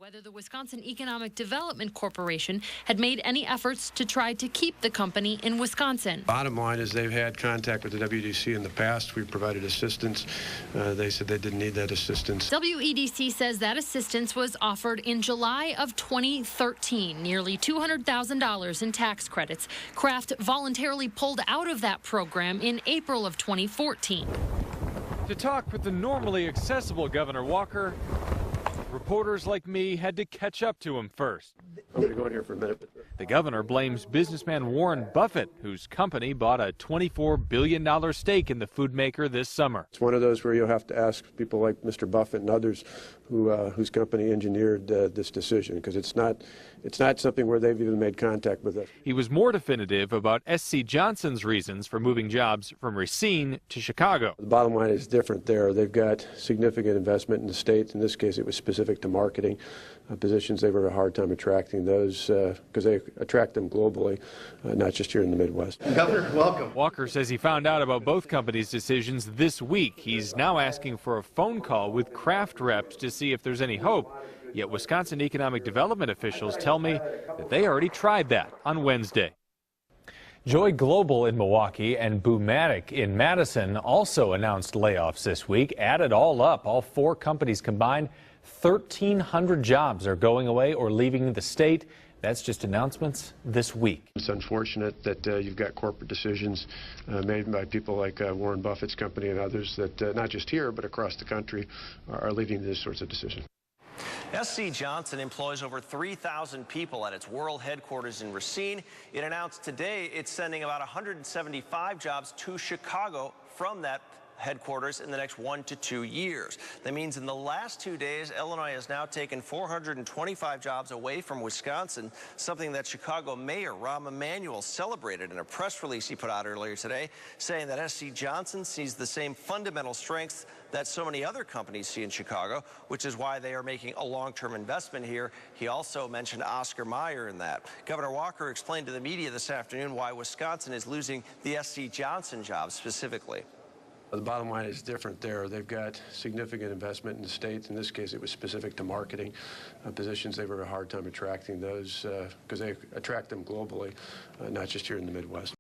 Whether the Wisconsin Economic Development Corporation had made any efforts to try to keep the company in Wisconsin. Bottom line is they've had contact with the WEDC in the past. We've provided assistance. They said they didn't need that assistance. WEDC says that assistance was offered in July of 2013, nearly $200,000 in tax credits. Kraft voluntarily pulled out of that program in April of 2014. To talk with the normally accessible Governor Walker, reporters like me had to catch up to him first. I'm going to go in here for a minute. The governor blames businessman Warren Buffett, whose company bought a $24 billion stake in the food maker this summer. It's one of those where you'll have to ask people like Mr. Buffett and others whose company engineered this decision, because it's not something where they've even made contact with us. He was more definitive about SC Johnson's reasons for moving jobs from Racine to Chicago. The bottom line is different there. They've got significant investment in the state. In this case, it was specific to marketing positions. They were a hard time attracting those because they attract them globally, not just here in the Midwest. Governor, welcome. Walker says he found out about both companies' decisions this week. He's now asking for a phone call with Kraft reps to see if there's any hope. Yet Wisconsin economic development officials tell me that they already tried that on Wednesday. Joy Global in Milwaukee and Boomatic in Madison also announced layoffs this week. Added all up, all four companies combined, 1,300 jobs are going away or leaving the state. That's just announcements this week. It's unfortunate that you've got corporate decisions made by people like Warren Buffett's company and others that not just here but across the country are leading to these sorts of decisions. SC Johnson employs over 3,000 people at its world headquarters in Racine. It announced today it's sending about 175 jobs to Chicago from that headquarters in the next 1 to 2 years. That means in the last 2 days, Illinois has now taken 425 jobs away from Wisconsin, something that Chicago Mayor Rahm Emanuel celebrated in a press release he put out earlier today, saying that SC Johnson sees the same fundamental strengths that so many other companies see in Chicago, which is why they are making a long-term investment here. He also mentioned Oscar Mayer in that. Governor Walker explained to the media this afternoon why Wisconsin is losing the SC Johnson jobs specifically. The bottom line is different there. They've got significant investment in the state. In this case, it was specific to marketing positions. They were a hard time attracting those because they attract them globally, not just here in the Midwest.